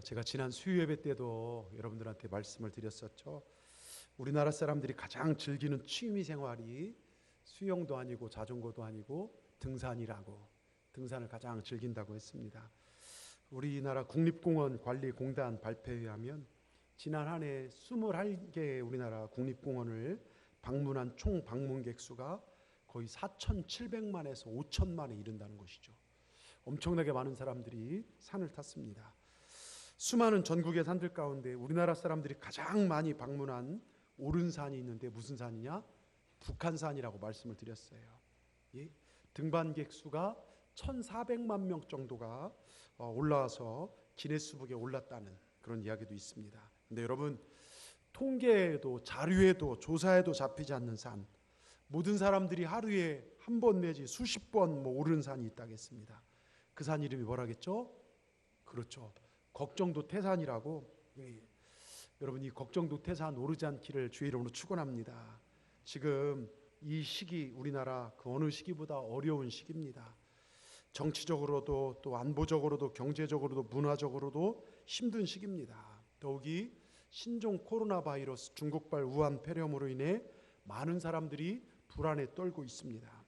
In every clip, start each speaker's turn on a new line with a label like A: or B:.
A: 제가 지난 수요 예배 때도 여러분들한테 말씀을 드렸었죠. 우리나라 사람들이 가장 즐기는 취미 생활이 수영도 아니고 자전거도 아니고 등산이라고, 등산을 가장 즐긴다고 했습니다. 우리나라 국립공원 관리공단 발표에 의하면 지난 한 해 21개 우리나라 국립공원을 방문한 총 방문객 수가 거의 4,700만에서 5천만에 이른다는 것이죠. 엄청나게 많은 사람들이 산을 탔습니다. 수많은 전국의 산들 가운데 우리나라 사람들이 가장 많이 방문한 오른산이 있는데 무슨 산이냐? 북한산이라고 말씀을 드렸어요. 예? 등반객 수가 1,400만 명 정도가 올라와서 기네스북에 올랐다는 그런 이야기도 있습니다. 근데 여러분, 통계에도 자료에도 조사에도 잡히지 않는 산, 모든 사람들이 하루에 한 번 내지 수십 번 오르는 산이 있다겠습니다. 그 산 이름이 뭐라겠죠? 그렇죠, 걱정도 태산이라고. 여러분, 이 걱정도 태산 오르지 않기를 주의 이름으로 축원합니다. 지금 이 시기, 우리나라 그 어느 시기보다 어려운 시기입니다. 정치적으로도 또 안보적으로도 경제적으로도 문화적으로도 힘든 시기입니다. 더욱이 신종 코로나 바이러스 중국발 우한 폐렴으로 인해 많은 사람들이 불안에 떨고 있습니다.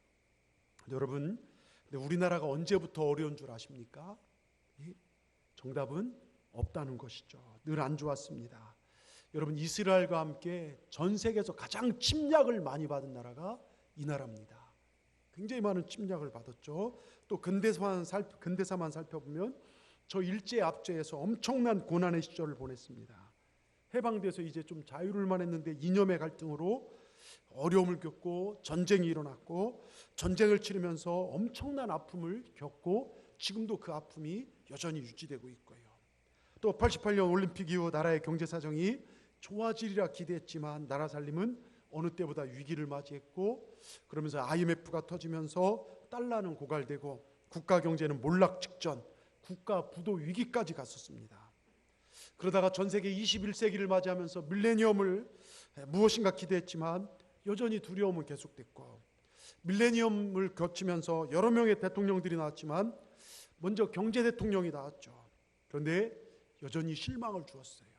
A: 여러분, 근데 우리나라가 언제부터 어려운 줄 아십니까? 정답은 없다는 것이죠. 늘 안 좋았습니다. 여러분, 이스라엘과 함께 전 세계에서 가장 침략을 많이 받은 나라가 이 나라입니다. 굉장히 많은 침략을 받았죠. 또 근대사만 살펴보면 저 일제 압제에서 엄청난 고난의 시절을 보냈습니다. 해방돼서 이제 좀 자유를만 했는데 이념의 갈등으로 어려움을 겪고 전쟁이 일어났고, 전쟁을 치르면서 엄청난 아픔을 겪고 지금도 그 아픔이 여전히 유지되고 있고요. 또 88년 올림픽 이후 나라의 경제 사정이 좋아지리라 기대했지만 나라 살림은 어느 때보다 위기를 맞이했고, 그러면서 IMF가 터지면서 달러는 고갈되고 국가 경제는 몰락 직전, 국가 부도 위기까지 갔었습니다. 그러다가 전 세계 21세기를 맞이하면서 밀레니엄을 무엇인가 기대했지만 여전히 두려움은 계속됐고, 밀레니엄을 거치면서 여러 명의 대통령들이 나왔지만 먼저 경제 대통령이 나왔죠. 그런데 여전히 실망을 주었어요.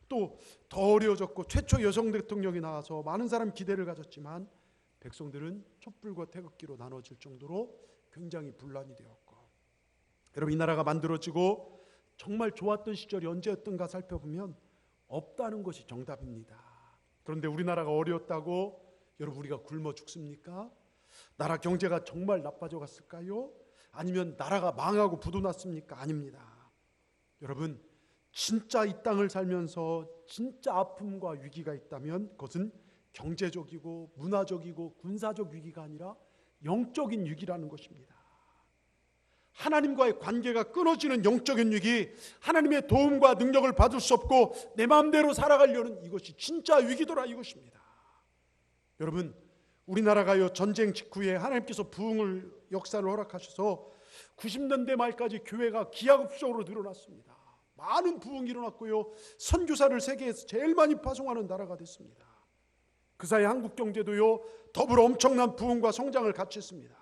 A: 또 더 어려워졌고 최초 여성 대통령이 나와서 많은 사람 기대를 가졌지만 백성들은 촛불과 태극기로 나눠질 정도로 굉장히 분란이 되었고, 여러분, 이 나라가 만들어지고 정말 좋았던 시절이 언제였던가 살펴보면 없다는 것이 정답입니다. 그런데 우리나라가 어려웠다고 여러분 우리가 굶어 죽습니까? 나라 경제가 정말 나빠져 갔을까요? 아니면 나라가 망하고 부도 났습니까? 아닙니다. 여러분, 진짜 이 땅을 살면서 진짜 아픔과 위기가 있다면 그것은 경제적이고 문화적이고 군사적 위기가 아니라 영적인 위기라는 것입니다. 하나님과의 관계가 끊어지는 영적인 위기, 하나님의 도움과 능력을 받을 수 없고 내 마음대로 살아가려는 이것이 진짜 위기더라 이것입니다. 여러분, 우리나라가요 전쟁 직후에 하나님께서 부흥을 역사를 허락하셔서 90년대 말까지 교회가 기하급수적으로 늘어났습니다. 많은 부흥이 일어났고요, 선교사를 세계에서 제일 많이 파송하는 나라가 됐습니다. 그 사이 한국 경제도요 더불어 엄청난 부흥과 성장을 같이 했습니다.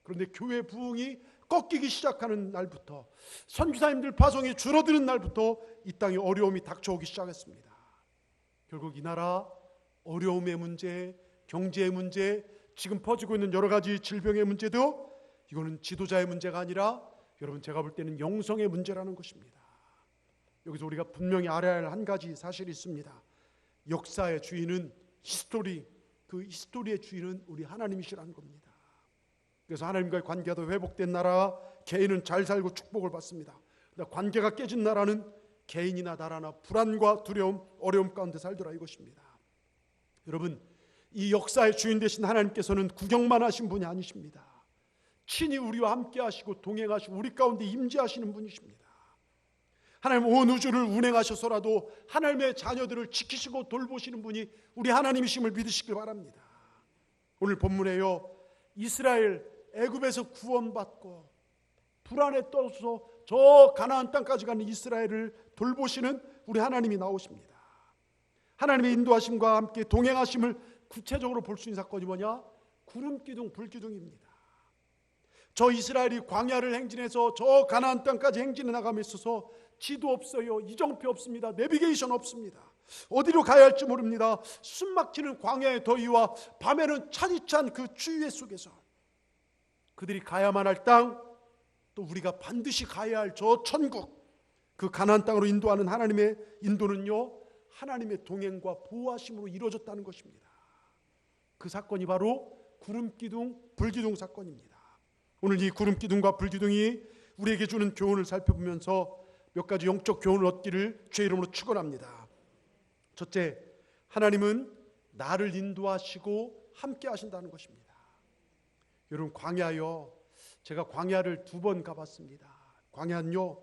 A: 그런데 교회 부흥이 꺾이기 시작하는 날부터, 선교사님들 파송이 줄어드는 날부터 이 땅에 어려움이 닥쳐오기 시작했습니다. 결국 이 나라 어려움의 문제, 경제의 문제, 지금 퍼지고 있는 여러 가지 질병의 문제도 이거는 지도자의 문제가 아니라 여러분 제가 볼 때는 영성의 문제라는 것입니다. 여기서 우리가 분명히 알아야 할 한 가지 사실이 있습니다. 역사의 주인은 그 히스토리의 주인은 우리 하나님이시라는 겁니다. 그래서 하나님과의 관계도 회복된 나라, 개인은 잘 살고 축복을 받습니다. 그런데 관계가 깨진 나라는 개인이나 나라나 불안과 두려움, 어려움 가운데 살더라 이것입니다. 여러분, 이 역사의 주인 되신 하나님께서는 구경만 하신 분이 아니십니다. 친히 우리와 함께 하시고 동행하시고 우리 가운데 임재하시는 분이십니다. 하나님 온 우주를 운행하셔서라도 하나님의 자녀들을 지키시고 돌보시는 분이 우리 하나님이심을 믿으시길 바랍니다. 오늘 본문에요, 이스라엘 애굽에서 구원받고 불안에 떨어서 저 가나안 땅까지 가는 이스라엘을 돌보시는 우리 하나님이 나오십니다. 하나님의 인도하심과 함께 동행하심을 구체적으로 볼 수 있는 사건이 뭐냐? 구름 기둥, 불 기둥입니다. 저 이스라엘이 광야를 행진해서 저 가나안 땅까지 행진해 나감에 있어서 지도 없어요. 이정표 없습니다. 내비게이션 없습니다. 어디로 가야 할지 모릅니다. 숨막히는 광야의 더위와 밤에는 차디찬 그 추위의 속에서 그들이 가야만 할 땅, 또 우리가 반드시 가야 할 저 천국, 그 가나안 땅으로 인도하는 하나님의 인도는요, 하나님의 동행과 보호하심으로 이루어졌다는 것입니다. 그 사건이 바로 구름기둥, 불기둥 사건입니다. 오늘 이 구름기둥과 불기둥이 우리에게 주는 교훈을 살펴보면서 몇 가지 영적 교훈을 얻기를 주의 이름으로 축원합니다. 첫째, 하나님은 나를 인도하시고 함께 하신다는 것입니다. 여러분, 광야요, 제가 광야를 2번 가봤습니다. 광야는요,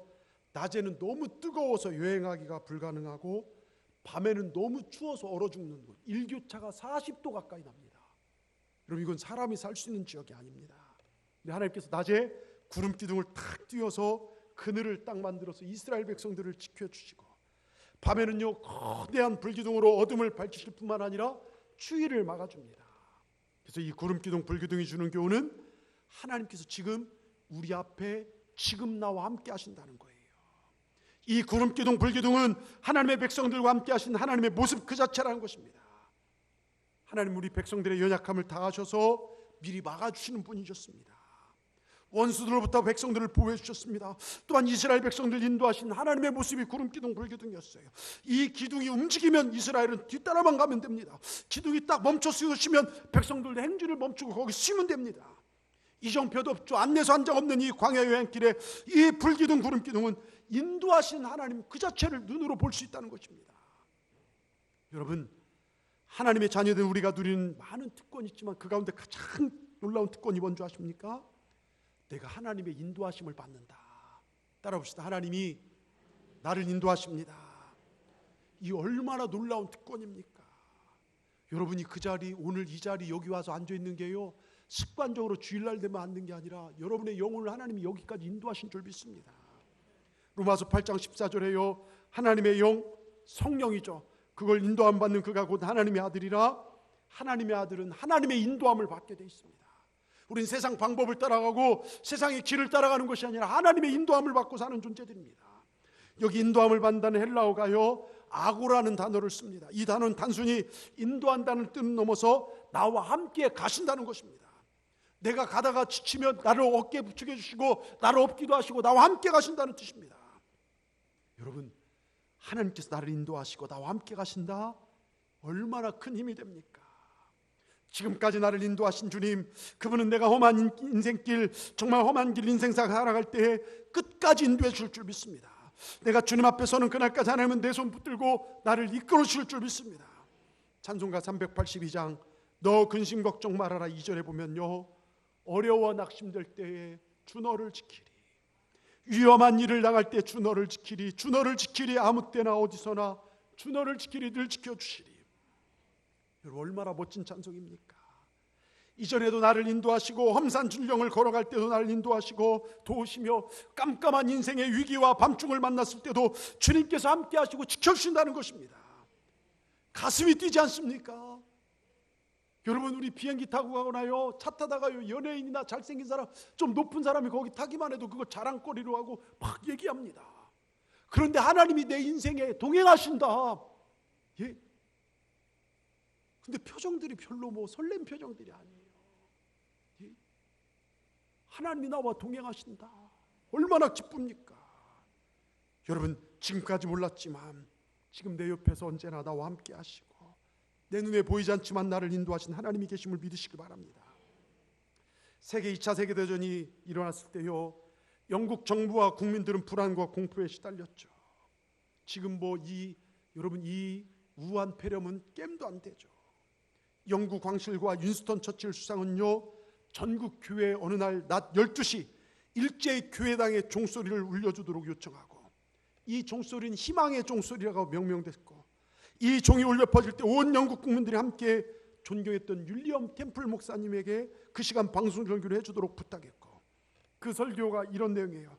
A: 낮에는 너무 뜨거워서 여행하기가 불가능하고 밤에는 너무 추워서 얼어 죽는 곳, 일교차가 40도 가까이 납니다. 여러분, 이건 사람이 살 수 있는 지역이 아닙니다. 근데 하나님께서 낮에 구름기둥을 탁 띄워서 그늘을 딱 만들어서 이스라엘 백성들을 지켜주시고, 밤에는요 거대한 불기둥으로 어둠을 밝히실 뿐만 아니라 추위를 막아줍니다. 그래서 이 구름기둥, 불기둥이 주는 교훈은 하나님께서 지금 우리 앞에 지금 나와 함께 하신다는 거예요. 이 구름기둥, 불기둥은 하나님의 백성들과 함께 하신 하나님의 모습 그 자체라는 것입니다. 하나님 우리 백성들의 연약함을 다 아셔서 미리 막아주시는 분이셨습니다. 원수들로부터 백성들을 보호해 주셨습니다. 또한 이스라엘 백성들 인도하신 하나님의 모습이 구름기둥, 불기둥이었어요. 이 기둥이 움직이면 이스라엘은 뒤따라만 가면 됩니다. 기둥이 딱 멈춰 서시면 백성들도 행진을 멈추고 거기 쉬면 됩니다. 이정표도 없죠. 안내서 한 장 없는 이 광야 여행길에 이 불기둥, 구름기둥은 인도하신 하나님 그 자체를 눈으로 볼 수 있다는 것입니다. 여러분, 하나님의 자녀된 우리가 누리는 많은 특권이 있지만 그 가운데 가장 놀라운 특권이 뭔지 아십니까? 내가 하나님의 인도하심을 받는다. 따라봅시다. 하나님이 나를 인도하십니다. 이 얼마나 놀라운 특권입니까? 여러분이 그 자리, 오늘 이 자리 여기 와서 앉아있는 게요, 습관적으로 주일날 되면 앉는 게 아니라 여러분의 영혼을 하나님이 여기까지 인도하신 줄 믿습니다. 로마서 8장 14절에요, 하나님의 영, 성령이죠. 그걸 인도함 받는 그가 곧 하나님의 아들이라. 하나님의 아들은 하나님의 인도함을 받게 돼 있습니다. 우린 세상 방법을 따라가고 세상의 길을 따라가는 것이 아니라 하나님의 인도함을 받고 사는 존재들입니다. 여기 인도함을 받는다는 헬라어가요, 아고라는 단어를 씁니다. 이 단어는 단순히 인도한다는 뜻을 넘어서 나와 함께 가신다는 것입니다. 내가 가다가 지치면 나를 어깨에 부축해 주시고 나를 업기도 하시고 나와 함께 가신다는 뜻입니다. 여러분, 하나님께서 나를 인도하시고 나와 함께 가신다? 얼마나 큰 힘이 됩니까? 지금까지 나를 인도하신 주님, 그분은 내가 험한 인생길, 정말 험한 길 인생사 살아갈 때에 끝까지 인도해 줄 줄 믿습니다. 내가 주님 앞에 서는 그날까지 하나님은 내 손 붙들고 나를 이끌어 주실 줄 믿습니다. 찬송가 382장 너 근심 걱정 말아라 2절에 보면요, 어려워 낙심될 때에 주 너를 지키리. 위험한 일을 당할 때 주 너를 지키리. 주 너를 지키리. 아무 때나 어디서나 주 너를 지키리. 늘 지켜주시리. 여러분, 얼마나 멋진 찬송입니까? 이전에도 나를 인도하시고 험산 줄령을 걸어갈 때도 나를 인도하시고 도우시며 깜깜한 인생의 위기와 밤중을 만났을 때도 주님께서 함께 하시고 지켜주신다는 것입니다. 가슴이 뛰지 않습니까? 여러분, 우리 비행기 타고 가거나요, 차 타다가요, 연예인이나 잘생긴 사람, 좀 높은 사람이 거기 타기만 해도 그거 자랑거리로 하고 막 얘기합니다. 그런데 하나님이 내 인생에 동행하신다. 예? 근데 표정들이 별로 뭐 설렘 표정들이 아니에요. 예? 하나님이 나와 동행하신다. 얼마나 기쁩니까? 여러분, 지금까지 몰랐지만 지금 내 옆에서 언제나 나와 함께 하시고 내 눈에 보이지 않지만 나를 인도하신 하나님이 계심을 믿으시기 바랍니다. 세계 2차 세계대전이 일어났을 때요, 영국 정부와 국민들은 불안과 공포에 시달렸죠. 지금 여러분 이 우한 폐렴은 겜도 안 되죠. 영국 왕실과 윈스턴 처칠 수상은요, 전국 교회 어느 날 낮 12시 일제히 교회당의 종소리를 울려주도록 요청하고, 이 종소리는 희망의 종소리라고 명명됐고, 이 종이 울려 퍼질 때 온 영국 국민들이 함께 존경했던 윌리엄 템플 목사님에게 그 시간 방송 설교를 해주도록 부탁했고, 그 설교가 이런 내용이에요.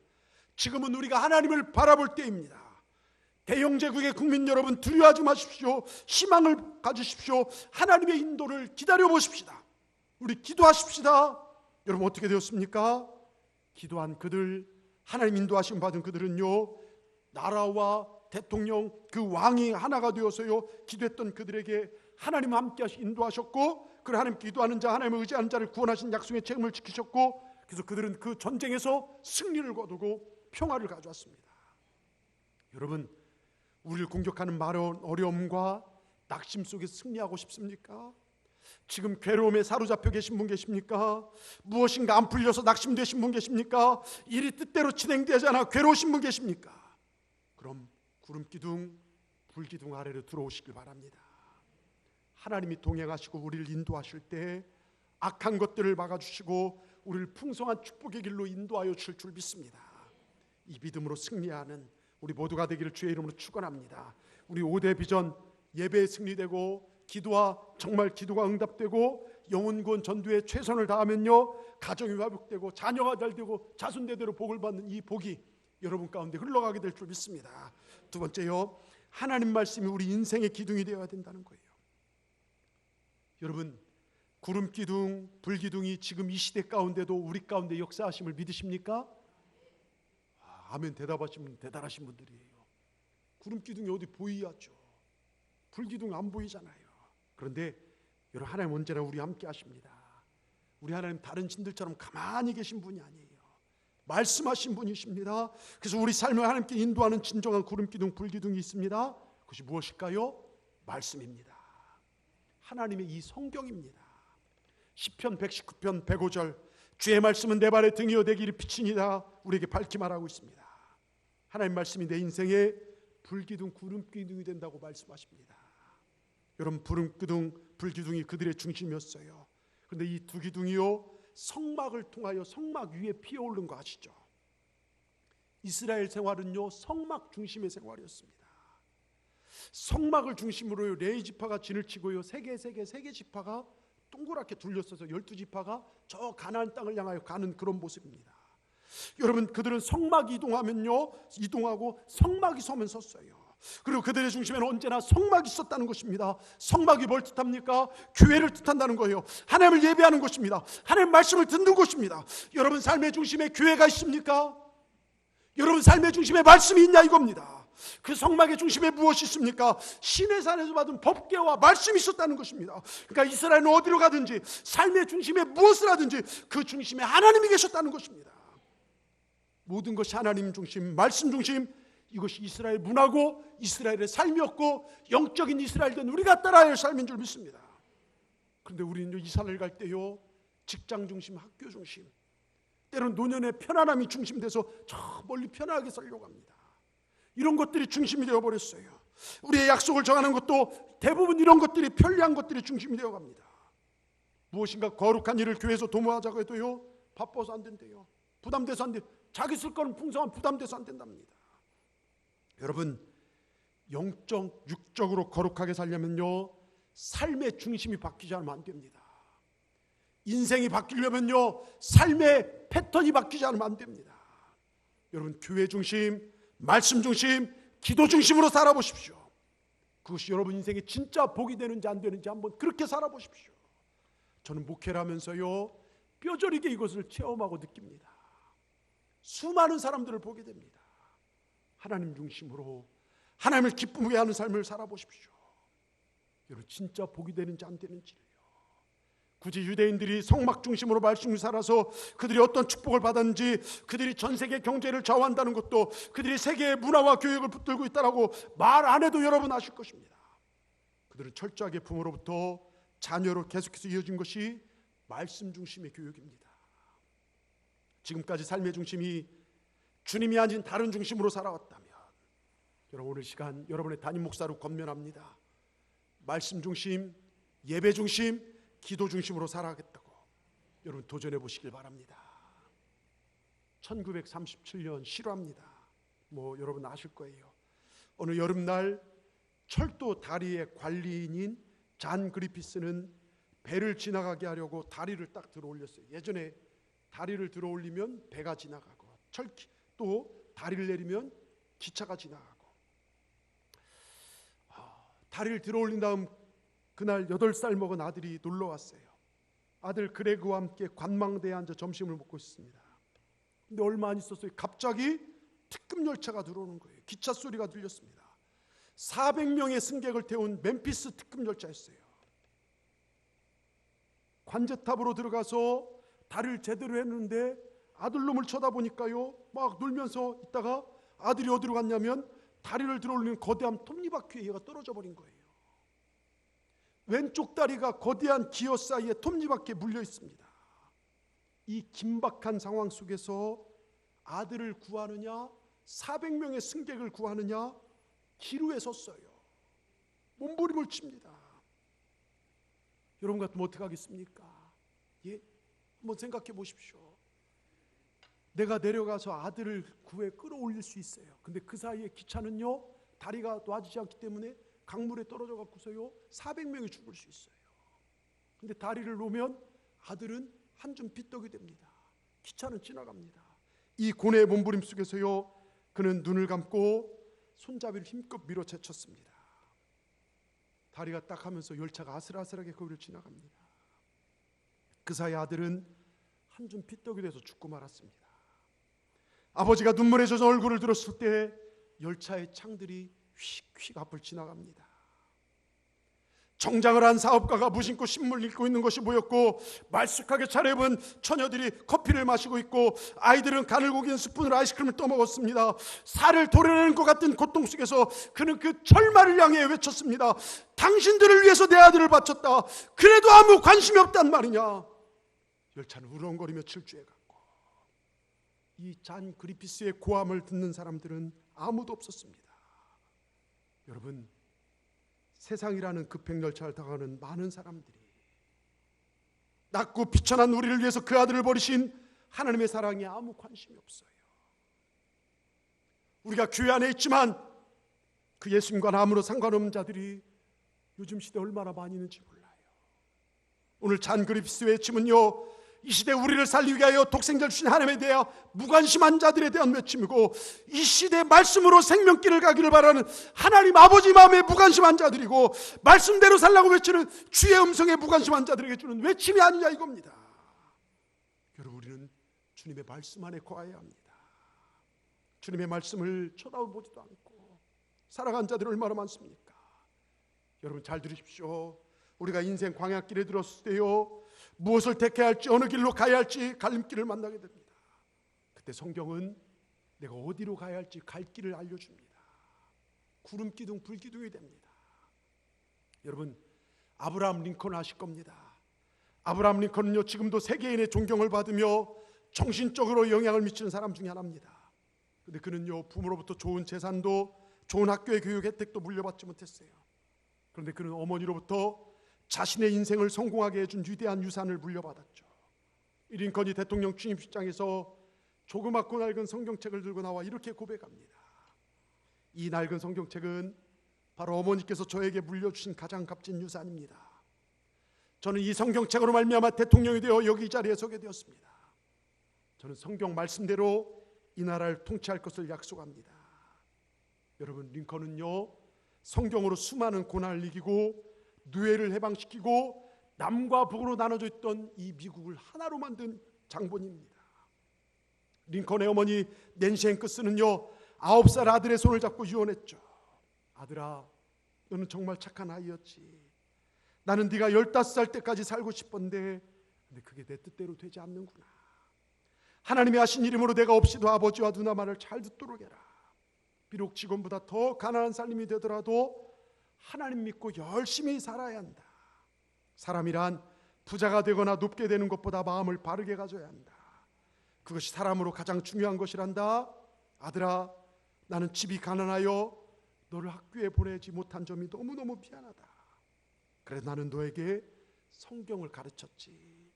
A: 지금은 우리가 하나님을 바라볼 때입니다. 대영제국의 국민 여러분, 두려워하지 마십시오. 희망을 가지십시오. 하나님의 인도를 기다려 보십시다. 우리 기도하십시다. 여러분, 어떻게 되었습니까? 기도한 그들, 하나님 인도하심 받은 그들은요, 나라와 대통령, 그 왕이 하나가 되어서요, 기도했던 그들에게 하나님 함께 인도하셨고, 그 하나님 기도하는 자, 하나님을 의지하는 자를 구원하신 약속의 책임을 지키셨고, 그래서 그들은 그 전쟁에서 승리를 거두고 평화를 가져왔습니다. 여러분, 우리를 공격하는 마른 어려움과 낙심 속에 승리하고 싶습니까? 지금 괴로움에 사로잡혀 계신 분 계십니까? 무엇인가 안 풀려서 낙심되신 분 계십니까? 일이 뜻대로 진행되지 않아 괴로우신 분 계십니까? 그럼 구름기둥, 불기둥 아래로 들어오시길 바랍니다. 하나님이 동행하시고 우리를 인도하실 때 악한 것들을 막아주시고 우리를 풍성한 축복의 길로 인도하여 주실 줄 믿습니다. 이 믿음으로 승리하는 우리 모두가 되기를 주의 이름으로 축원합니다. 우리 5대 비전 예배에 승리되고 기도와 정말 기도가 응답되고 영혼 구원 전도에 최선을 다하면요, 가정이 회복되고 자녀가 잘되고 자손대대로 복을 받는 이 복이 여러분 가운데 흘러가게 될 줄 믿습니다. 두 번째요, 하나님 말씀이 우리 인생의 기둥이 되어야 된다는 거예요. 여러분, 구름기둥, 불기둥이 지금 이 시대 가운데도 우리 가운데 역사하심을 믿으십니까? 아멘 대답하신 분 대단하신 분들이에요. 구름기둥이 어디 보이야죠. 불기둥 안 보이잖아요. 그런데 여러분, 하나님 언제나 우리 함께 하십니다. 우리 하나님 다른 신들처럼 가만히 계신 분이 아니에요. 말씀하신 분이십니다. 그래서 우리 삶을 하나님께 인도하는 진정한 구름기둥, 불기둥이 있습니다. 그것이 무엇일까요? 말씀입니다. 하나님의 이 성경입니다. 시편 119편 105절, 주의 말씀은 내 발의 등이요 내 길이 빛이니라, 우리에게 밝히 말하고 있습니다. 하나님 말씀이 내 인생의 불기둥, 구름기둥이 된다고 말씀하십니다. 여러분, 구름기둥, 불기둥이 그들의 중심이었어요. 그런데 이 두 기둥이요, 성막을 통하여 성막 위에 피어오른 거 아시죠? 이스라엘 생활은요, 성막 중심의 생활이었습니다. 성막을 중심으로 레위 지파가 진을 치고요, 세 개 지파가 동그랗게 둘러서서 12지파가 저 가나안 땅을 향하여 가는 그런 모습입니다. 여러분, 그들은 성막이 이동하고 성막이 서면 섰어요. 그리고 그들의 중심에는 언제나 성막이 있었다는 것입니다. 성막이 뭘 뜻합니까? 교회를 뜻한다는 거예요. 하나님을 예배하는 것입니다. 하나님 말씀을 듣는 것입니다. 여러분 삶의 중심에 교회가 있습니까? 여러분 삶의 중심에 말씀이 있냐 이겁니다. 그 성막의 중심에 무엇이 있습니까? 시내산에서 받은 법궤와 말씀이 있었다는 것입니다. 그러니까 이스라엘은 어디로 가든지 삶의 중심에 무엇을 하든지 그 중심에 하나님이 계셨다는 것입니다. 모든 것이 하나님 중심, 말씀 중심, 이것이 이스라엘 문화고 이스라엘의 삶이었고 영적인 이스라엘 된 우리가 따라야 할 삶인 줄 믿습니다. 그런데 우리는 이사를 갈 때요, 직장 중심, 학교 중심, 때로는 노년의 편안함이 중심돼서 저 멀리 편하게 살려고 합니다. 이런 것들이 중심이 되어버렸어요. 우리의 약속을 정하는 것도 대부분 이런 것들이, 편리한 것들이 중심이 되어갑니다. 무엇인가 거룩한 일을 교회에서 도모하자고 해도요, 바빠서 안 된대요. 부담돼서 안 돼요. 자기 쓸 거는 풍성한 부담돼서 안 된답니다. 여러분, 영적, 육적으로 거룩하게 살려면요, 삶의 중심이 바뀌지 않으면 안 됩니다. 인생이 바뀌려면요, 삶의 패턴이 바뀌지 않으면 안 됩니다. 여러분, 교회 중심, 말씀 중심, 기도 중심으로 살아보십시오. 그것이 여러분 인생에 진짜 복이 되는지 안 되는지 한번 그렇게 살아보십시오. 저는 목회를 하면서요, 뼈저리게 이것을 체험하고 느낍니다. 수많은 사람들을 보게 됩니다. 하나님 중심으로 하나님을 기쁘게 하는 삶을 살아보십시오. 여러분, 진짜 복이 되는지 안 되는지를요. 굳이 유대인들이 성막 중심으로 말씀을 살아서 그들이 어떤 축복을 받았는지, 그들이 전 세계 경제를 좌우한다는 것도 그들이 세계의 문화와 교육을 붙들고 있다라고 말 안 해도 여러분 아실 것입니다. 그들은 철저하게 부모로부터 자녀로 계속해서 이어진 것이 말씀 중심의 교육입니다. 지금까지 삶의 중심이 주님이 아닌 다른 중심으로 살아왔다면, 여러분 오늘 시간 여러분의 담임 목사로 권면합니다. 말씀 중심, 예배 중심, 기도 중심으로 살아가겠다고 여러분 도전해 보시길 바랍니다. 1937년 실화입니다. 여러분 아실 거예요. 어느 여름날 철도 다리의 관리인인 잔 그리피스는 배를 지나가게 하려고 다리를 딱 들어 올렸어요. 예전에 다리를 들어 올리면 배가 지나가고, 또 다리를 내리면 기차가 지나가고. 다리를 들어 올린 다음 그날 8살 먹은 아들이 놀러 왔어요. 아들 그레그와 함께 관망대에 앉아 점심을 먹고 있습니다. 근데 얼마 안 있었어요. 갑자기 특급 열차가 들어오는 거예요. 기차 소리가 들렸습니다. 400명의 승객을 태운 멤피스 특급 열차였어요. 관제탑으로 들어가서 다리를 제대로 했는데 아들놈을 쳐다보니까요, 막 놀면서 있다가 아들이 어디로 갔냐면 다리를 들어올리는 거대한 톱니바퀴에 얘가 떨어져 버린 거예요. 왼쪽 다리가 거대한 기어 사이에 톱니바퀴에 물려 있습니다. 이 긴박한 상황 속에서 아들을 구하느냐 400명의 승객을 구하느냐 기로에 섰어요. 몸부림을 칩니다. 여러분 같으면 어떻게 하겠습니까? 예? 한번 생각해 보십시오. 내가 내려가서 아들을 구해 끌어올릴 수 있어요. 근데 그 사이에 기차는요 다리가 놔지지 않기 때문에 강물에 떨어져 갖고서요 400명이 죽을 수 있어요. 근데 다리를 놓으면 아들은 한 줌 삐떡이 됩니다. 기차는 지나갑니다. 이 고뇌의 몸부림 속에서요 그는 눈을 감고 손잡이를 힘껏 밀어 제쳤습니다. 다리가 딱 하면서 열차가 아슬아슬하게 거기를 지나갑니다. 그 사이 아들은 한 줌 삐떡이 돼서 죽고 말았습니다. 아버지가 눈물에 젖은 얼굴을 들었을 때 열차의 창들이 휙휙 앞을 지나갑니다. 정장을 한 사업가가 무심코 신문을 읽고 있는 것이 보였고 말쑥하게 차려입은 처녀들이 커피를 마시고 있고 아이들은 가늘고 긴 스푼으로 아이스크림을 떠먹었습니다. 살을 도려내는 것 같은 고통 속에서 그는 그 철마를 향해 외쳤습니다. 당신들을 위해서 내 아들을 바쳤다. 그래도 아무 관심이 없단 말이냐. 열차는 우렁거리며 질주해갔고 이 잔 그리피스의 고함을 듣는 사람들은 아무도 없었습니다. 여러분, 세상이라는 급행열차를 타가는 많은 사람들이 낮고 비천한 우리를 위해서 그 아들을 버리신 하나님의 사랑에 아무 관심이 없어요. 우리가 교회 안에 있지만 그 예수님과는 아무런 상관없는 자들이 요즘 시대에 얼마나 많이 있는지 몰라요. 오늘 잔 그리피스의 외침은요 이 시대 우리를 살리기 위하여 독생자를 주신 하나님에 대한 무관심한 자들에 대한 외침이고 이 시대 말씀으로 생명길을 가기를 바라는 하나님 아버지 마음에 무관심한 자들이고 말씀대로 살라고 외치는 주의 음성에 무관심한 자들에게 주는 외침이 아니냐 이겁니다. 여러분, 우리는 주님의 말씀 안에 거해야 합니다. 주님의 말씀을 쳐다보지도 않고 살아간 자들이 얼마나 많습니까? 여러분 잘 들으십시오. 우리가 인생 광야길에 들었을 때요 무엇을 택해야 할지 어느 길로 가야 할지 갈림길을 만나게 됩니다. 그때 성경은 내가 어디로 가야 할지 갈 길을 알려줍니다. 구름기둥 불기둥이 됩니다. 여러분, 아브라함 링컨 아실 겁니다. 아브라함 링컨은요 지금도 세계인의 존경을 받으며 정신적으로 영향을 미치는 사람 중에 하나입니다. 그런데 그는요 부모로부터 좋은 재산도 좋은 학교의 교육 혜택도 물려받지 못했어요. 그런데 그는 어머니로부터 자신의 인생을 성공하게 해준 위대한 유산을 물려받았죠. 이 링컨이 대통령 취임식장에서 조그맣고 낡은 성경책을 들고 나와 이렇게 고백합니다. 이 낡은 성경책은 바로 어머니께서 저에게 물려주신 가장 값진 유산입니다. 저는 이 성경책으로 말미암아 대통령이 되어 여기 이 자리에 서게 되었습니다. 저는 성경 말씀대로 이 나라를 통치할 것을 약속합니다. 여러분, 링컨은요 성경으로 수많은 고난을 이기고 노예를 해방시키고 남과 북으로 나눠져 있던 이 미국을 하나로 만든 장본입니다. 링컨의 어머니 낸시 행크스는요 9살 아들의 손을 잡고 유언했죠. 아들아, 너는 정말 착한 아이였지. 나는 네가 15살 때까지 살고 싶었는데 근데 그게 내 뜻대로 되지 않는구나. 하나님이 하신 이름으로 내가 없이도 아버지와 누나 말을 잘 듣도록 해라. 비록 지금보다 더 가난한 삶이 되더라도 하나님 믿고 열심히 살아야 한다. 사람이란 부자가 되거나 높게 되는 것보다 마음을 바르게 가져야 한다. 그것이 사람으로 가장 중요한 것이란다. 아들아, 나는 집이 가난하여 너를 학교에 보내지 못한 점이 너무너무 미안하다. 그래서 나는 너에게 성경을 가르쳤지.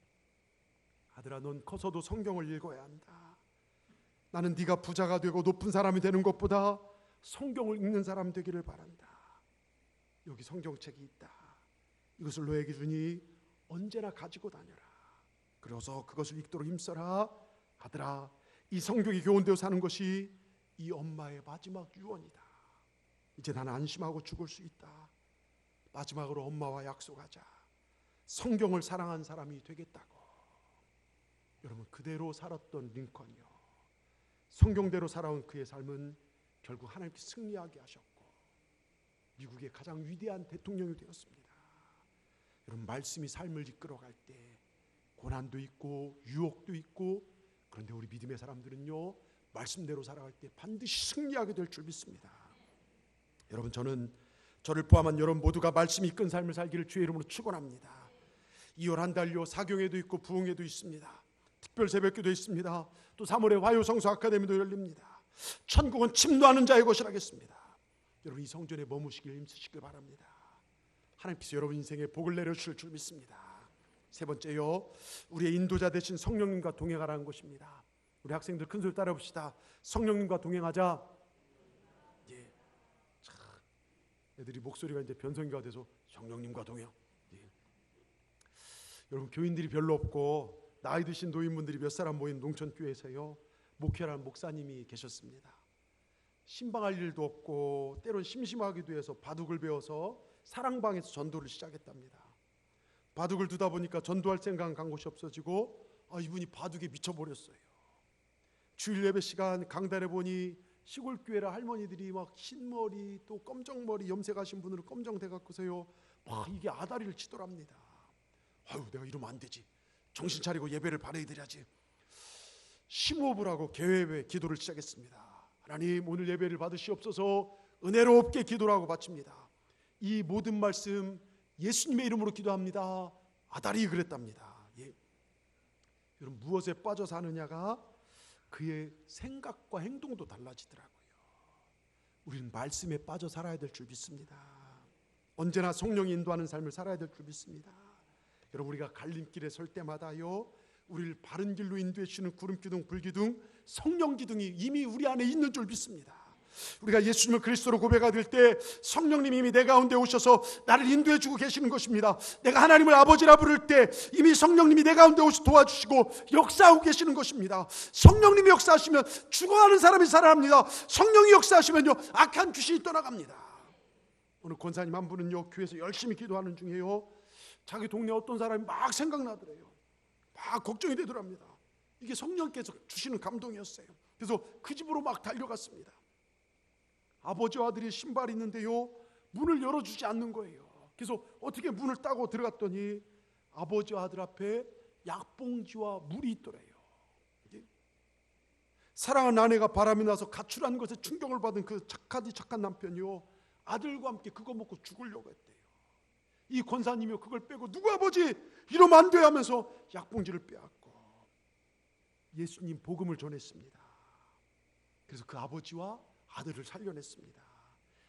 A: 아들아, 넌 커서도 성경을 읽어야 한다. 나는 네가 부자가 되고 높은 사람이 되는 것보다 성경을 읽는 사람 되기를 바란다. 여기 성경책이 있다. 이것을 너에게 주니 언제나 가지고 다녀라. 그래서 그것을 읽도록 힘써라. 아들아, 이 성경이 교훈되어 사는 것이 이 엄마의 마지막 유언이다. 이제 나는 안심하고 죽을 수 있다. 마지막으로 엄마와 약속하자. 성경을 사랑한 사람이 되겠다고. 여러분, 그대로 살았던 링컨이요 성경대로 살아온 그의 삶은 결국 하나님께 승리하게 하셨고 미국의 가장 위대한 대통령이 되었습니다. 여러분, 말씀이 삶을 이끌어갈 때 고난도 있고 유혹도 있고, 그런데 우리 믿음의 사람들은요, 말씀대로 살아갈 때 반드시 승리하게 될 줄 믿습니다. 여러분, 저를 포함한 여러분 모두가 말씀이 이끈 삶을 살기를 주의 이름으로 축원합니다. 2월 한 달요, 사경회도 있고 부흥회도 있습니다. 특별 새벽기도 있습니다. 또 3월에 화요성서 아카데미도 열립니다. 천국은 침노하는 자의 것이라겠습니다. 여러분, 이 성전에 머무시길 힘쓰시길 바랍니다. 하나님께서 여러분 인생에 복을 내려주실 줄 믿습니다. 세 번째요, 우리의 인도자 되신 성령님과 동행하라는 것입니다. 우리 학생들 큰 소리 따라 봅시다. 성령님과 동행하자. 예. 참, 애들이 목소리가 이제 변성기가 돼서 성령님과 동행. 예. 여러분, 교인들이 별로 없고 나이 드신 노인분들이 몇 사람 모인 농촌교회에서요, 목회라는 목사님이 계셨습니다. 신방할 일도 없고 때론 심심하기도 해서 바둑을 배워서 사랑방에서 전도를 시작했답니다. 바둑을 두다 보니까 전도할 생각은 간 곳이 없어지고 이분이 바둑에 미쳐버렸어요. 주일 예배 시간 강단에 보니 시골 교회라 할머니들이 막 흰머리 또 검정머리 염색하신 분으로 검정돼 갖고서요, 막 이게 아다리를 치더랍니다. 내가 이러면 안 되지. 정신 차리고 예배를 발휘해드려야지. 심호흡을 하고 개회의 기도를 시작했습니다. 하나님, 오늘 예배를 받으시옵소서. 은혜롭게 기도를 하고 바칩니다. 이 모든 말씀 예수님의 이름으로 기도합니다. 아다리 그랬답니다. 예. 여러분, 무엇에 빠져 사느냐가 그의 생각과 행동도 달라지더라고요. 우리는 말씀에 빠져 살아야 될 줄 믿습니다. 언제나 성령이 인도하는 삶을 살아야 될 줄 믿습니다. 여러분, 우리가 갈림길에 설 때마다요, 우리를 바른 길로 인도해 주시는 구름기둥, 불기둥, 성령기둥이 이미 우리 안에 있는 줄 믿습니다. 우리가 예수님을 그리스도로 고백할 때 성령님이 이미 내 가운데 오셔서 나를 인도해 주고 계시는 것입니다. 내가 하나님을 아버지라 부를 때 이미 성령님이 내 가운데 오셔서 도와주시고 역사하고 계시는 것입니다. 성령님이 역사하시면 죽어가는 사람이 살아납니다. 성령이 역사하시면요, 악한 귀신이 떠나갑니다. 오늘 권사님 한 분은요, 교회에서 열심히 기도하는 중에요, 자기 동네 어떤 사람이 막 생각나더래요. 막 걱정이 되더랍니다. 이게 성령께서 주시는 감동이었어요. 그래서 그 집으로 막 달려갔습니다. 아버지와 아들이 신발이 있는데요, 문을 열어주지 않는 거예요. 그래서 어떻게 문을 따고 들어갔더니 아버지와 아들 앞에 약봉지와 물이 있더래요. 사랑하는 아내가 바람이 나서 가출한 것에 충격을 받은 그 착한 남편이요, 아들과 함께 그거 먹고 죽으려고 했대요. 이 권사님이 그걸 빼고 누구 아버지 이러면 안 돼 하면서 약봉지를 빼앗고 예수님 복음을 전했습니다. 그래서 그 아버지와 아들을 살려냈습니다.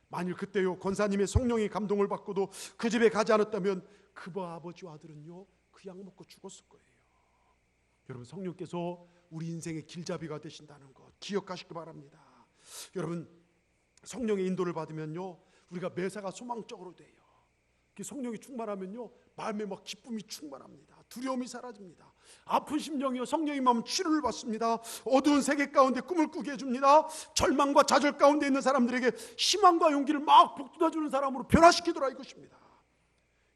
A: 만일 그때요, 권사님의 성령의 감동을 받고도 그 집에 가지 않았다면 그 아버지와 아들은요, 그 약 먹고 죽었을 거예요. 여러분, 성령께서 우리 인생의 길잡이가 되신다는 것 기억하시기 바랍니다. 여러분, 성령의 인도를 받으면요, 우리가 매사가 소망적으로 돼요. 성령이 충만하면요, 마음에 막 기쁨이 충만합니다. 두려움이 사라집니다. 아픈 심령이요, 성령이 마음 치료를 받습니다. 어두운 세계 가운데 꿈을 꾸게 해줍니다. 절망과 좌절 가운데 있는 사람들에게 희망과 용기를 막 북돋아주는 사람으로 변화시키더라 이것입니다.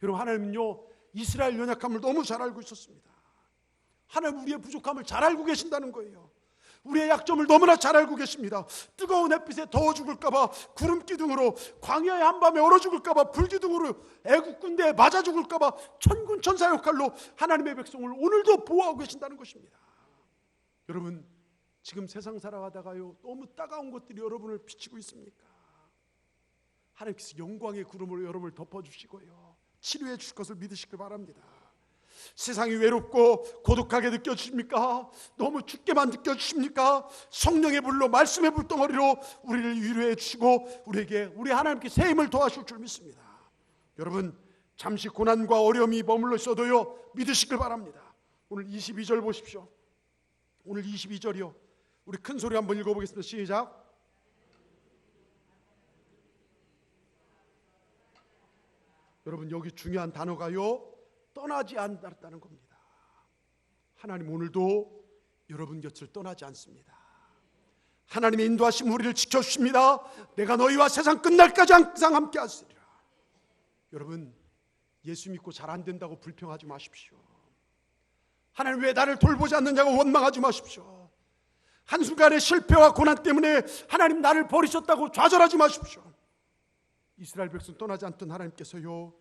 A: 여러분, 하나님은요, 이스라엘 연약함을 너무 잘 알고 있었습니다. 하나님 우리의 부족함을 잘 알고 계신다는 거예요. 우리의 약점을 너무나 잘 알고 계십니다. 뜨거운 햇빛에 더워 죽을까봐 구름기둥으로, 광야의 한밤에 얼어 죽을까봐 불기둥으로, 애국 군대에 맞아 죽을까봐 천군 천사 역할로 하나님의 백성을 오늘도 보호하고 계신다는 것입니다. 여러분, 지금 세상 살아가다가요, 너무 따가운 것들이 여러분을 비치고 있습니까? 하나님께서 영광의 구름으로 여러분을 덮어주시고요, 치료해 주실 것을 믿으시길 바랍니다. 세상이 외롭고 고독하게 느껴지십니까? 너무 춥게만 느껴지십니까? 성령의 불로, 말씀의 불덩어리로 우리를 위로해 주시고 우리 하나님께 새 힘을 더하실 줄 믿습니다. 여러분, 잠시 고난과 어려움이 머물러 있어도요, 믿으시길 바랍니다. 오늘 22절 보십시오. 오늘 22절이요, 우리 큰 소리 한번 읽어보겠습니다. 시작. 여러분, 여기 중요한 단어가요, 떠나지 않았다는 겁니다. 하나님 오늘도 여러분 곁을 떠나지 않습니다. 하나님의 인도하심 우리를 지켜주십니다. 내가 너희와 세상 끝날까지 항상 함께 하시리라. 여러분, 예수 믿고 잘 안 된다고 불평하지 마십시오. 하나님 왜 나를 돌보지 않느냐고 원망하지 마십시오. 한순간의 실패와 고난 때문에 하나님 나를 버리셨다고 좌절하지 마십시오. 이스라엘 백성 떠나지 않던 하나님께서요,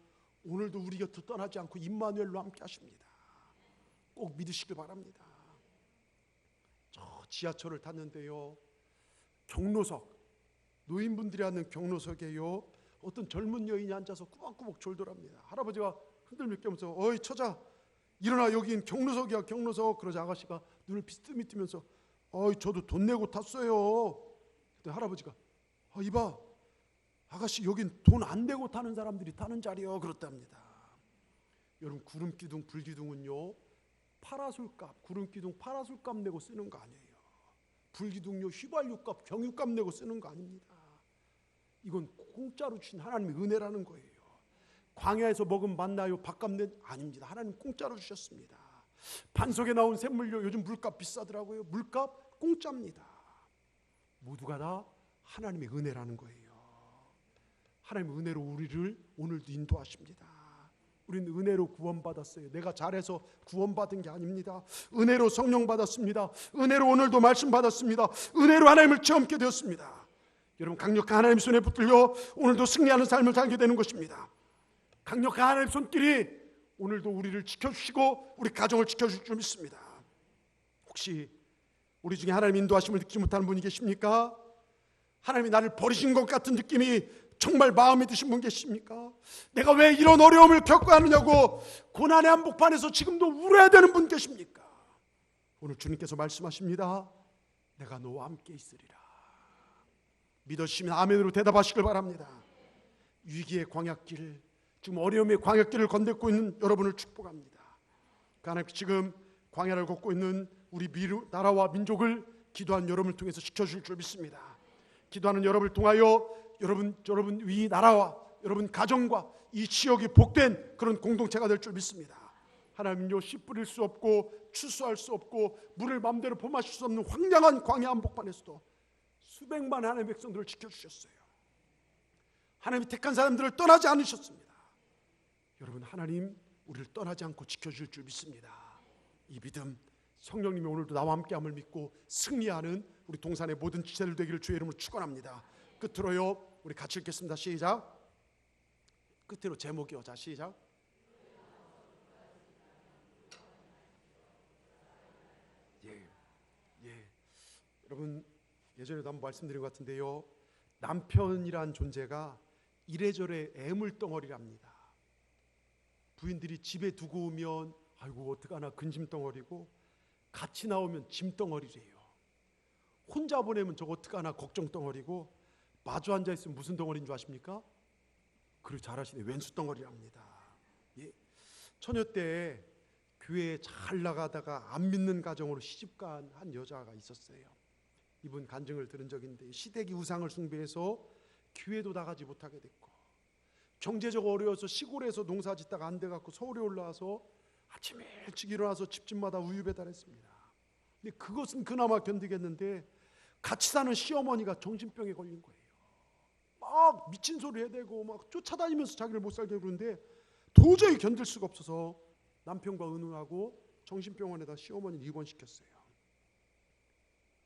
A: 오늘도 우리 곁을 떠나지 않고 임마누엘로 함께 하십니다. 꼭 믿으시길 바랍니다. 저 지하철을 탔는데요, 경로석, 노인분들이 앉는 경로석에요, 어떤 젊은 여인이 앉아서 꾸벅꾸벅 졸더랍니다. 할아버지가 흔들며 깨면서 어이 처자 일어나, 여긴 경로석이야 경로석. 그러자 아가씨가 눈을 비스듬히뜨면서 어이 저도 돈 내고 탔어요. 그때 할아버지가 이봐 아가씨, 여긴 돈 안 내고 타는 사람들이 타는 자리요 그렇답니다. 여러분, 구름기둥 불기둥은요 파라솔값, 구름기둥 파라솔값 내고 쓰는 거 아니에요. 불기둥요 휘발유값, 경유값 내고 쓰는 거 아닙니다. 이건 공짜로 주신 하나님의 은혜라는 거예요. 광야에서 먹은 만나요 밥값 낸 아닙니다. 하나님 공짜로 주셨습니다. 반석에 나온 샘물요, 요즘 물값 비싸더라고요. 물값 공짜입니다. 모두가 다 하나님의 은혜라는 거예요. 하나님의 은혜로 우리를 오늘도 인도하십니다. 우리는 은혜로 구원받았어요. 내가 잘해서 구원받은 게 아닙니다. 은혜로 성령 받았습니다. 은혜로 오늘도 말씀 받았습니다. 은혜로 하나님을 체험하게 되었습니다. 여러분, 강력한 하나님 손에 붙들려 오늘도 승리하는 삶을 살게 되는 것입니다. 강력한 하나님 손길이 오늘도 우리를 지켜주시고 우리 가정을 지켜줄 줄 믿습니다. 혹시 우리 중에 하나님 인도하심을 느끼지 못하는 분이 계십니까? 하나님이 나를 버리신 것 같은 느낌이 정말 마음에 드신 분 계십니까? 내가 왜 이런 어려움을 겪어야 하느냐고 고난의 한복판에서 지금도 울어야 되는 분 계십니까? 오늘 주님께서 말씀하십니다. 내가 너와 함께 있으리라. 믿으시면 아멘으로 대답하시길 바랍니다. 위기의 광야길, 지금 어려움의 광야길을 건너고 있는 여러분을 축복합니다. 하나님, 지금 광야를 걷고 있는 우리 나라와 민족을 기도한 여러분을 통해서 지켜줄 줄 믿습니다. 기도하는 여러분을 통하여 여러분 위 나라와 여러분 가정과 이 지역이 복된 그런 공동체가 될 줄 믿습니다. 하나님은요, 씨 뿌릴 수 없고 추수할 수 없고 물을 마음대로 범하실 수 없는 황량한 광야 한복판에서도 수백만 하나님의 백성들을 지켜주셨어요. 하나님이 택한 사람들을 떠나지 않으셨습니다. 여러분, 하나님 우리를 떠나지 않고 지켜줄 줄 믿습니다. 이 믿음, 성령님이 오늘도 나와 함께함을 믿고 승리하는 우리 동산의 모든 지체들 되기를 주의 이름으로 축원합니다. 끝으로요, 우리 같이 읽겠습니다. 시작. 끝으로 제목이요. 자, 시작. 여러분, 예전에도 한번 말씀드린 것 같은데요, 남편이란 존재가 이래저래 애물덩어리랍니다. 부인들이 집에 두고 오면 아이고 어떡하나 근심덩어리고, 같이 나오면 짐덩어리래요. 혼자 보내면 저거 어떡하나 걱정덩어리고, 마주 앉아있으면 무슨 덩어리인 줄 아십니까? 그리고 잘 아시네, 왼수덩어리랍니다. 처녀 때 교회에 잘 나가다가 안 믿는 가정으로 시집간 한 여자가 있었어요. 이분 간증을 들은 적인데, 시댁이 우상을 숭배해서 교회도 나가지 못하게 됐고, 경제적으로 어려워서 시골에서 농사 짓다가 안 돼갖고 서울에 올라와서 아침에 일찍 일어나서 집집마다 우유 배달했습니다. 근데 그것은 그나마 견디겠는데, 같이 사는 시어머니가 정신병에 걸린 거예요. 막 미친 소리 해대고 막 쫓아다니면서 자기를 못 살게 그러는데 도저히 견딜 수가 없어서 남편과 의논하고 정신병원에다 시어머니를 입원시켰어요.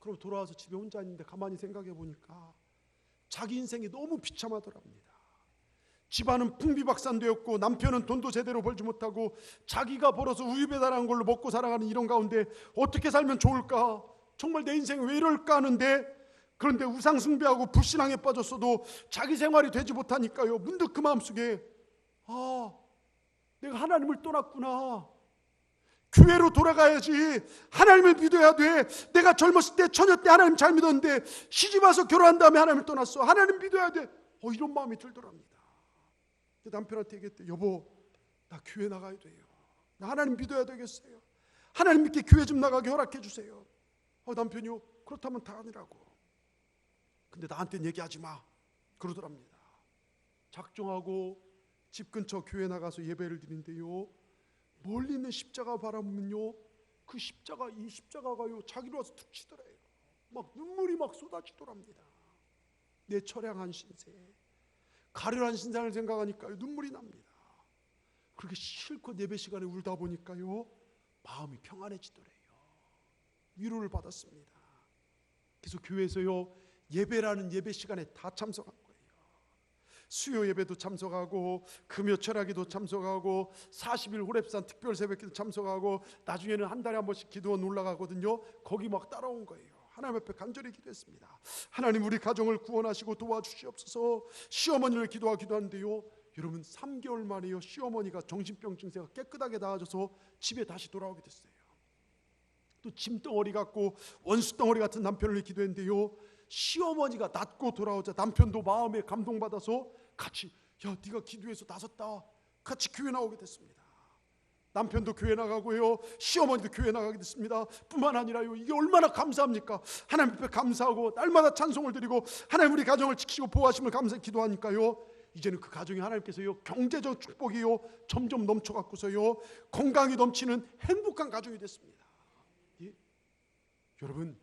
A: 그럼 돌아와서 집에 혼자 있는데 가만히 생각해 보니까 자기 인생이 너무 비참하더랍니다. 집안은 풍비박산되었고 남편은 돈도 제대로 벌지 못하고 자기가 벌어서 우유 배달하는 걸로 먹고 살아가는 이런 가운데 어떻게 살면 좋을까? 정말 내 인생이 왜 이럴까 하는데, 그런데 우상 숭배하고 불신앙에 빠졌어도 자기 생활이 되지 못하니까요, 문득 그 마음속에 내가 하나님을 떠났구나. 교회로 돌아가야지. 하나님을 믿어야 돼. 내가 젊었을 때 처녀 때 하나님 잘 믿었는데 시집 와서 결혼한 다음에 하나님을 떠났어. 하나님 믿어야 돼. 이런 마음이 들더랍니다. 남편한테 얘기했대. 여보, 나 교회 나가야 돼요. 나 하나님 믿어야 되겠어요. 하나님 믿게 교회 좀 나가게 허락해 주세요. 남편이요, 그렇다면 다 아니라고. 근데 나한테는 얘기하지 마 그러더랍니다. 작정하고 집 근처 교회 나가서 예배를 드린대요. 멀리 있는 십자가 바라보면요, 그 십자가, 이 십자가가요 자기로 와서 툭 치더래요. 막 눈물이 막 쏟아지더랍니다. 내 처량한 신세, 가련한 신상을 생각하니까요 눈물이 납니다. 그렇게 실컷 예배 시간에 울다 보니까요 마음이 평안해지더래요. 위로를 받았습니다. 그래서 교회에서요 예배라는 예배 시간에 다 참석한 거예요. 수요 예배도 참석하고 금요 철학기도 참석하고 40일 호렙산 특별 새벽기도 참석하고 나중에는 한 달에 한 번씩 기도원 올라가거든요. 거기 막 따라온 거예요. 하나님 앞에 간절히 기도했습니다. 하나님 우리 가정을 구원하시고 도와주시옵소서. 시어머니를 기도하기도 하는데요, 여러분 3개월 만에요 시어머니가 정신병 증세가 깨끗하게 나아져서 집에 다시 돌아오게 됐어요. 또 짐덩어리 같고 원수덩어리 같은 남편을 기도했는데요, 시어머니가 낫고 돌아오자 남편도 마음에 감동받아서 같이 야 네가 기도해서 나섰다 같이 교회 나오게 됐습니다. 남편도 교회 나가고요, 시어머니도 교회 나가게 됐습니다. 뿐만 아니라요, 이게 얼마나 감사합니까? 하나님 앞에 감사하고 날마다 찬송을 드리고 하나님 우리 가정을 지키시고 보호하심을 감사히 기도하니까요, 이제는 그 가정에 하나님께서요 경제적 축복이요 점점 넘쳐갖고서요 건강이 넘치는 행복한 가정이 됐습니다. 예? 여러분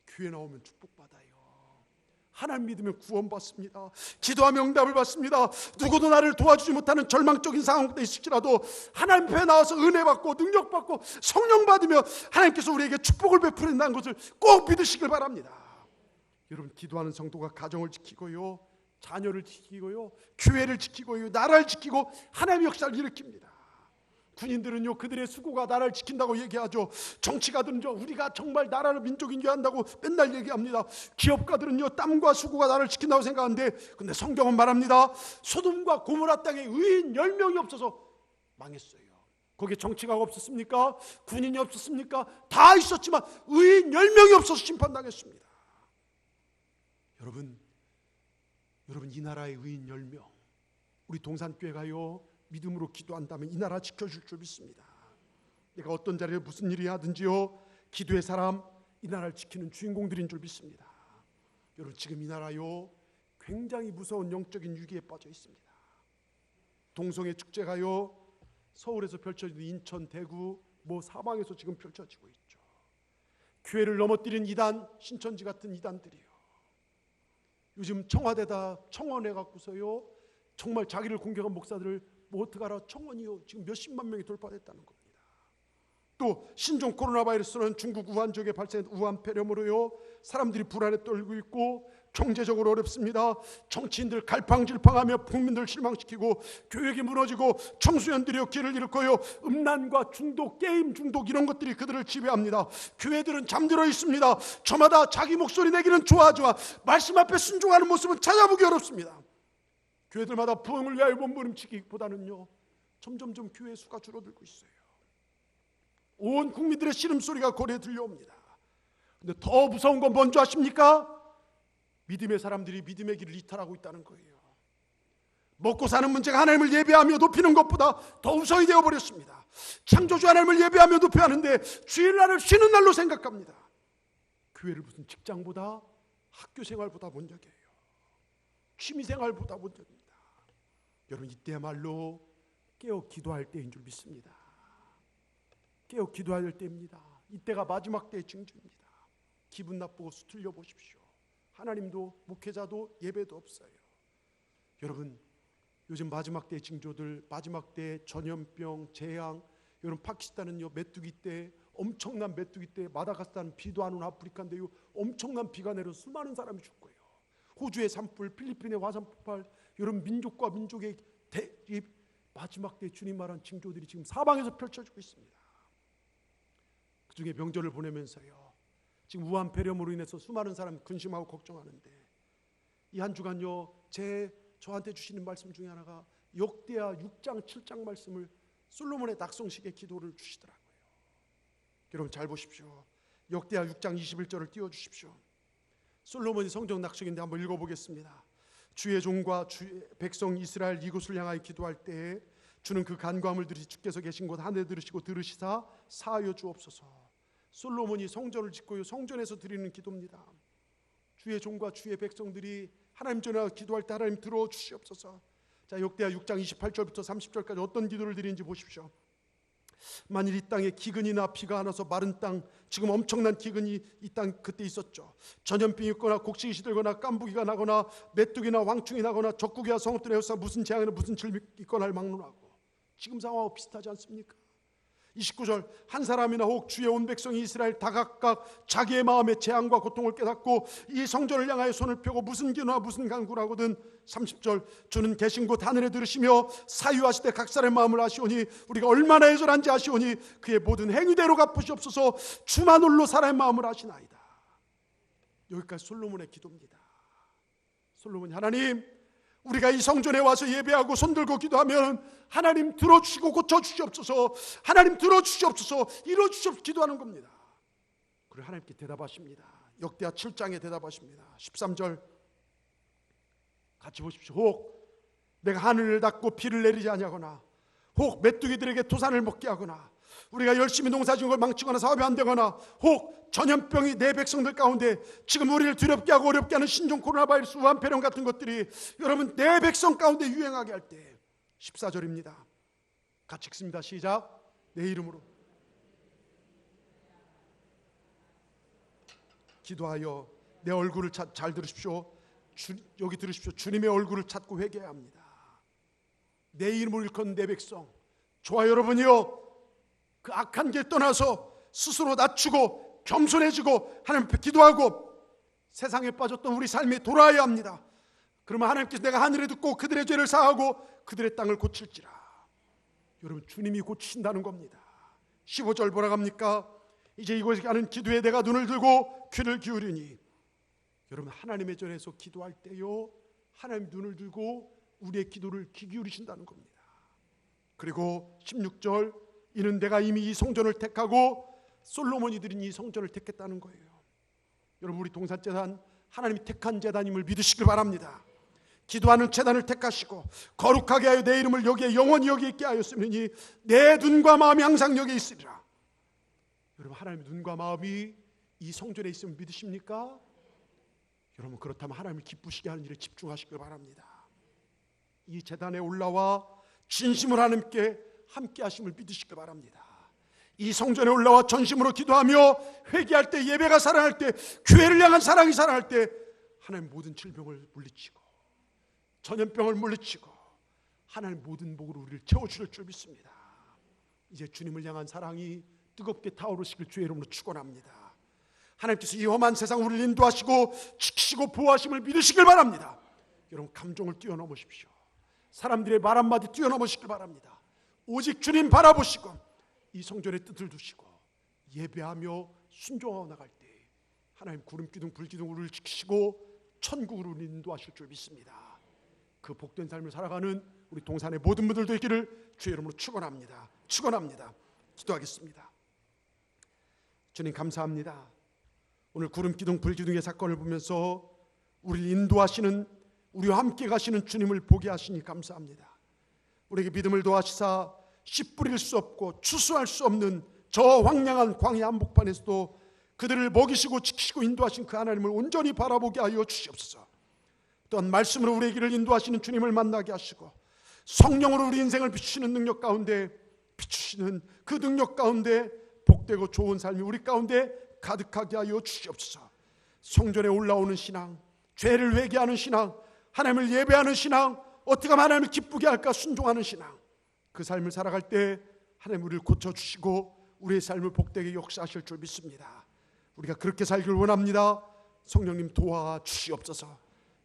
A: 교회 나오면 축복받아요. 하나님 믿으면 구원받습니다. 기도하면 응답을 받습니다. 누구도 나를 도와주지 못하는 절망적인 상황에 있을지라도 하나님 앞에 나와서 은혜 받고 능력 받고 성령 받으며 하나님께서 우리에게 축복을 베푸는다는 것을 꼭 믿으시길 바랍니다. 여러분 기도하는 성도가 가정을 지키고요, 자녀를 지키고요, 교회를 지키고요, 나라를 지키고 하나님의 역사를 일으킵니다. 군인들은요 그들의 수고가 나라를 지킨다고 얘기하죠. 정치가들은요 우리가 정말 나라를 민족인 줄 안다고 맨날 얘기합니다. 기업가들은요 땀과 수고가 나라를 지킨다고 생각하는데, 근데 성경은 말합니다. 소돔과 고모라 땅에 의인 10명이 없어서 망했어요. 거기에 정치가가 없었습니까? 군인이 없었습니까? 다 있었지만 의인 10명이 없어서 심판당했습니다. 여러분 이 나라의 의인 10명, 우리 동산교회가요 믿음으로 기도한다면 이 나라 지켜줄 줄 믿습니다. 내가 어떤 자리에 무슨 일이 하든지요 기도의 사람, 이 나라를 지키는 주인공들인 줄 믿습니다. 여러분 지금 이 나라요 굉장히 무서운 영적인 위기에 빠져 있습니다. 동성애 축제가요 서울에서 펼쳐지는 인천, 대구 뭐 사방에서 지금 펼쳐지고 있죠. 교회를 넘어뜨린 이단, 신천지 같은 이단들이요 요즘 청와대다 청원해 갖고서요 정말 자기를 공격한 목사들을 뭐 어떡하라 청원이요 지금 몇십만 명이 돌파됐다는 겁니다. 또 신종 코로나 바이러스는 중국 우한 지역에 발생한 우한 폐렴으로요 사람들이 불안에 떨고 있고 경제적으로 어렵습니다. 정치인들 갈팡질팡하며 국민들 실망시키고 교육이 무너지고 청소년들이 길을 잃고요 음란과 중독, 게임 중독 이런 것들이 그들을 지배합니다. 교회들은 잠들어 있습니다. 저마다 자기 목소리 내기는 좋아하지만 말씀 앞에 순종하는 모습은 찾아보기 어렵습니다. 교회들마다 부흥을 위하여 몸부림치기보다는요 점점점 교회 수가 줄어들고 있어요. 온 국민들의 신음소리가 거리에 들려옵니다. 근데 더 무서운 건 뭔지 아십니까? 믿음의 사람들이 믿음의 길을 이탈하고 있다는 거예요. 먹고 사는 문제가 하나님을 예배하며 높이는 것보다 더 우선이 되어버렸습니다. 창조주 하나님을 예배하며 높여야 하는데 주일날을 쉬는 날로 생각합니다. 교회를 무슨 직장보다 학교생활보다 본적이에요. 취미생활보다 본적입니다. 여러분 이때야말로 깨어 기도할 때인 줄 믿습니다. 깨어 기도할 때입니다. 이때가 마지막 때의 징조입니다. 기분 나쁘고 수틀려 보십시오. 하나님도 목회자도 예배도 없어요. 여러분 요즘 마지막 때의 징조들, 마지막 때의 전염병, 재앙, 여러분 파키스탄은요 메뚜기 때 엄청난 메뚜기 때, 마다가스카르는 비도 안 오는 아프리카인데요 엄청난 비가 내려 수많은 사람이 죽고요. 호주의 산불, 필리핀의 화산폭발, 여러분 민족과 민족의 대립, 마지막 때 주님 말한 징조들이 지금 사방에서 펼쳐지고 있습니다. 그중에 명절을 보내면서요 지금 우한 폐렴으로 인해서 수많은 사람이 근심하고 걱정하는데 이 한 주간요 저한테 주시는 말씀 중에 하나가 역대하 6장 7장 말씀을 솔로몬의 낙성식의 기도를 주시더라고요. 여러분 잘 보십시오. 역대하 6장 21절을 띄워주십시오. 솔로몬이 성전 낙성인데 한번 읽어보겠습니다. 주의 종과 주의 백성 이스라엘 이곳을 향하여 기도할 때에 주는 그 간구함을 들으시 주께서 계신 곳 하늘에 들으시고 들으시사 사하여 주옵소서. 솔로몬이 성전을 짓고요 성전에서 드리는 기도입니다. 주의 종과 주의 백성들이 하나님 전에 기도할 때 하나님 들어주시옵소서. 자 역대하 6장 28절부터 30절까지 어떤 기도를 드리는지 보십시오. 만일 이 땅에 기근이나 비가 안 와서 마른 땅, 지금 엄청난 기근이 이 땅 그때 있었죠. 전염병이 있거나 곡식이 시들거나 깐부기가 나거나 메뚜기나 황충이 나거나 적국이와 성읍들의 역사 무슨 재앙이나 무슨 질병이 있거나 막론하고 지금 상황하고 비슷하지 않습니까? 29절 한 사람이나 혹 주의 온 백성이 이스라엘 다 각각 자기의 마음의 재앙과 고통을 깨닫고 이 성전을 향하여 손을 펴고 무슨 기도나 무슨 간구를 하거든 30절 주는 계신 곳 하늘에 들으시며 사유하시되 각 사람의 마음을 아시오니 우리가 얼마나 애절한지 아시오니 그의 모든 행위대로 갚으시옵소서. 주만 홀로 사람의 마음을 아시나이다. 여기까지 솔로몬의 기도입니다. 솔로몬이 하나님 우리가 이 성전에 와서 예배하고 손들고 기도하면 하나님 들어주시고 고쳐주시옵소서, 하나님 들어주시옵소서, 이루어주시옵소서 기도하는 겁니다. 그리고 하나님께 대답하십니다. 역대하 7장에 대답하십니다. 13절 같이 보십시오. 혹 내가 하늘을 닫고 비를 내리지 아니하거나 혹 메뚜기들에게 토산을 먹게 하거나 우리가 열심히 농사지은 걸 망치거나 사업이 안 되거나 혹 전염병이 내 백성들 가운데 지금 우리를 두렵게 하고 어렵게 하는 신종 코로나 바이러스 우한폐렴 같은 것들이 여러분 내 백성 가운데 유행하게 할 때 14절입니다. 같이 읽습니다. 시작. 내 이름으로 기도하여 내 얼굴을 잘 들으십시오. 여기 들으십시오. 주님의 얼굴을 찾고 회개해야 합니다. 내 이름을 일컫는 내 백성, 저와 여러분이요 그 악한 길 떠나서 스스로 낮추고 겸손해지고 하나님 앞에 기도하고 세상에 빠졌던 우리 삶에 돌아와야 합니다. 그러면 하나님께서 내가 하늘에 듣고 그들의 죄를 사하고 그들의 땅을 고칠지라. 여러분 주님이 고치신다는 겁니다. 15절 뭐라 합니까? 이제 이곳에 가는 기도에 내가 눈을 들고 귀를 기울이니. 여러분 하나님의 전에서 기도할 때요 하나님 눈을 들고 우리의 기도를 귀 기울이신다는 겁니다. 그리고 16절 이는 내가 이미 이 성전을 택하고 솔로몬이 드린 이 성전을 택했다는 거예요. 여러분 우리 동산제단 하나님이 택한 제단임을 믿으시길 바랍니다. 기도하는 제단을 택하시고 거룩하게 하여 내 이름을 여기에 영원히 여기 있게 하였으니 내 눈과 마음이 항상 여기 있으리라. 여러분 하나님의 눈과 마음이 이 성전에 있으면 믿으십니까? 여러분 그렇다면 하나님을 기쁘시게 하는 일에 집중하시길 바랍니다. 이 제단에 올라와 진심으로 하나님께 함께 하심을 믿으시길 바랍니다. 이 성전에 올라와 전심으로 기도하며 회개할 때 예배가 살아날 때 교회를 향한 사랑이 살아날 때 하나님 모든 질병을 물리치고 전염병을 물리치고 하나님 모든 복으로 우리를 채워주실 줄 믿습니다. 이제 주님을 향한 사랑이 뜨겁게 타오르시길 주의 이름으로 축원합니다. 하나님께서 이 험한 세상 우리를 인도하시고 지키시고 보호하심을 믿으시길 바랍니다. 여러분 감정을 뛰어넘으십시오. 사람들의 말 한마디 뛰어넘으시길 바랍니다. 오직 주님 바라보시고 이 성전의 뜻을 두시고 예배하며 순종하고 나갈 때 하나님 구름기둥 불기둥 우리를 지키시고 천국으로 인도하실 줄 믿습니다. 그 복된 삶을 살아가는 우리 동산의 모든 분들 되기를 주의 이름으로 축원합니다. 축원합니다. 기도하겠습니다. 주님 감사합니다. 오늘 구름기둥 불기둥의 사건을 보면서 우리를 인도하시는 우리와 함께 가시는 주님을 보게 하시니 감사합니다. 우리에게 믿음을 도와주사 씨 뿌릴 수 없고 추수할 수 없는 저 황량한 광야 한복판에서도 그들을 먹이시고 지키시고 인도하신 그 하나님을 온전히 바라보게 하여 주시옵소서. 또한 말씀으로 우리의 길을 인도하시는 주님을 만나게 하시고 성령으로 우리 인생을 비추시는 능력 가운데 비추시는 그 능력 가운데 복되고 좋은 삶이 우리 가운데 가득하게 하여 주시옵소서. 성전에 올라오는 신앙, 죄를 회개하는 신앙, 하나님을 예배하는 신앙, 어떻게 하면 하나님을 기쁘게 할까 순종하는 신앙, 그 삶을 살아갈 때 하나님 우리를 고쳐주시고 우리의 삶을 복되게 역사하실 줄 믿습니다. 우리가 그렇게 살길 원합니다. 성령님 도와주시옵소서.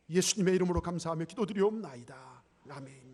A: 예수님의 이름으로 감사하며 기도드리옵나이다. 아멘.